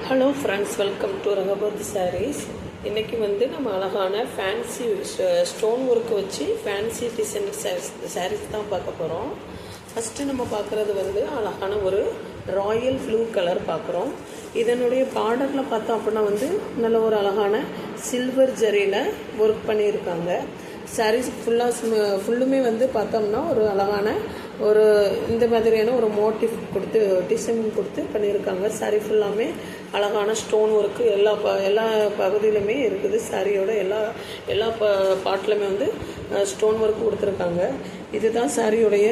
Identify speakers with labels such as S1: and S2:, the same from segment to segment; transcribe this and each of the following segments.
S1: Hello friends, welcome to Rangaparth sarees. இன்றைக்கி வந்து நம்ம அழகான ஃபேன்சி ஸ்டோன் ஒர்க் வச்சு ஃபேன்சி டிசைன் சாரீஸ் தான் பார்க்க போகிறோம். ஃபஸ்ட்டு நம்ம பார்க்குறது வந்து அழகான ஒரு ராயல் ப்ளூ கலர் பார்க்குறோம். இதனுடைய பார்டரில் பார்த்தோம் அப்படின்னா வந்து நல்ல ஒரு அழகான சில்வர் ஜரியில் ஒர்க் பண்ணியிருக்காங்க. சாரீஸ் ஃபுல்லுமே வந்து பார்த்தோம்னா ஒரு அழகான ஒரு இந்த மாதிரியான ஒரு மோட்டிவ் கொடுத்து டிசைன் கொடுத்து பண்ணியிருக்காங்க. சாரீ ஃபுல்லாமே அழகான ஸ்டோன் ஒர்க்கு எல்லா பகுதியிலுமே இருக்குது. சாரியோட எல்லா பாட்டிலுமே வந்து ஸ்டோன் ஒர்க் கொடுத்துருக்காங்க. இதுதான் சாரியுடைய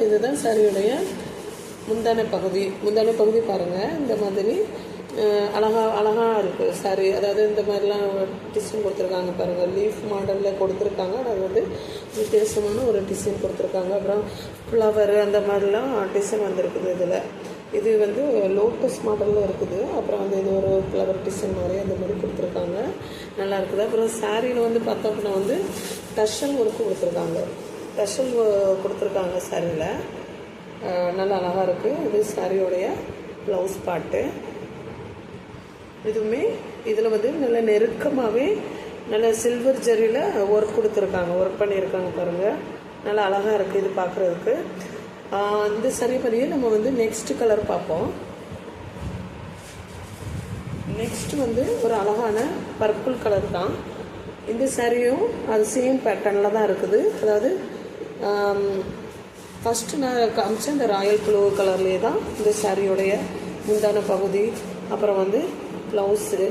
S1: இதுதான் சாரியுடைய முந்தான பகுதி பாருங்கள். இந்த மாதிரி அழகாக இருக்குது சாரி. அதாவது இந்த மாதிரிலாம் டிசைன் கொடுத்துருக்காங்க பாருங்கள். லீஃப் மாடலில் கொடுத்துருக்காங்க. அது வந்து வித்தியாசமான ஒரு டிசைன் கொடுத்துருக்காங்க. அப்புறம் ஃப்ளவர் அந்த மாதிரிலாம் டிசைன் வந்துருக்குது. இது வந்து லோட்டஸ் மாடலில் இருக்குது. அப்புறம் வந்து இது ஒரு ஃப்ளவர் டிசைன் மாதிரி அந்த மாதிரி கொடுத்துருக்காங்க. நல்லா இருக்குது. அப்புறம் சாரியில் வந்து பார்த்தோம் அப்படின்னா வந்து டஷல் ஒர்க்கு கொடுத்துருக்காங்க சாரியில். நல்லா அழகாக இருக்குது. இது சாரியோடைய ப்ளவுஸ் பாட்டு. இதுவுமே இதில் வந்து நல்ல நெருக்கமாகவே நல்ல சில்வர் ஜரியில் ஒர்க் பண்ணியிருக்காங்க பாருங்கள். நல்லா அழகாக இருக்குது இது பார்க்குறதுக்கு. இந்த சாரி மாதிரியே நம்ம வந்து நெக்ஸ்ட் கலர் பார்ப்போம். நெக்ஸ்ட் வந்து ஒரு அழகான பர்பிள் கலர் தான். இந்த சாரியும் அது சேம் பேட்டர்னில் தான் இருக்குது. அதாவது ஃபஸ்ட்டு நான் காமிச்ச இந்த ராயல் ப்ளூ கலர்லேயே தான் இந்த சாரியோடைய முந்தான பகுதி, அப்புறம் வந்து ப்ளவுஸு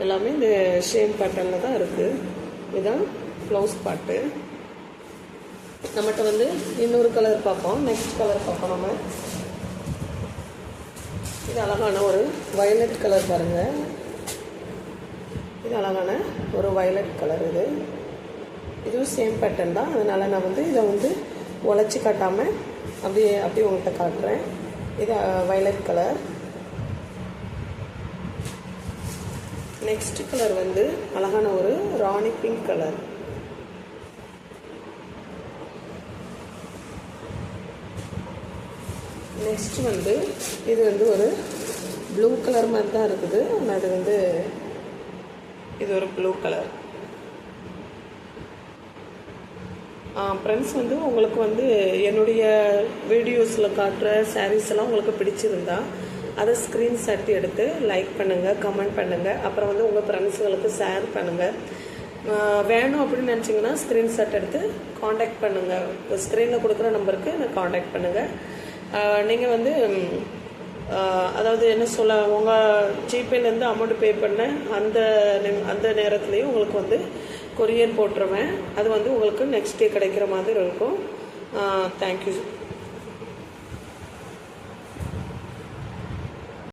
S1: எல்லாமே இந்த சேம் பேட்டர்னில் தான் இருக்குது. இதுதான் ப்ளவுஸ் பாட்டு. நம்மகிட்ட வந்து இன்னொரு கலர் பார்ப்போம். நெக்ஸ்ட் கலர் பார்ப்போம் நம்ம. இது அழகான ஒரு வயலட் கலர் பாருங்கள். இது அழகான ஒரு வயலட் கலர். இதுவும் சேம் பேட்டர்ன் தான். அதனால் நான் வந்து இதை வந்து உழைச்சி காட்டாமல் அப்படியே உங்கள்கிட்ட காட்டுறேன். இது வயலட் கலர். நெக்ஸ்ட் கலர் வந்து அழகான ஒரு ராணி பிங்க் கலர். நெக்ஸ்ட் வந்து இது வந்து ஒரு ப்ளூ கலர் மாதிரி தான் இருக்குது. ஆனால் அது வந்து இது ஒரு ப்ளூ கலர். ஃப்ரெண்ட்ஸ் வந்து உங்களுக்கு வந்து என்னுடைய வீடியோஸில் காட்டுற சாரீஸ் எல்லாம் உங்களுக்கு பிடிச்சிருந்தா அதை ஸ்க்ரீன்ஷாட் எடுத்து லைக் பண்ணுங்கள், கமெண்ட் பண்ணுங்கள். அப்புறம் வந்து உங்கள் ஃப்ரெண்ட்ஸுங்களுக்கு ஷேர் பண்ணுங்கள். வேணும் அப்படின்னு நினச்சிங்கன்னா ஸ்க்ரீன்ஷாட் எடுத்து காண்டாக்ட் பண்ணுங்கள். ஸ்க்ரீனில் கொடுக்குற நம்பருக்கு நான் காண்டாக்ட் பண்ணுங்கள். நீங்கள் வந்து அதாவது என்ன சொல்ல, உங்கள் ஜிபேலேருந்து அமௌண்ட் பே பண்ண அந்த நேரத்துலேயும் உங்களுக்கு வந்து கொரியர் போட்டுருவேன். அது வந்து உங்களுக்கு நெக்ஸ்ட் டே கிடைக்கிற மாதிரி இருக்கும். தேங்க்யூ.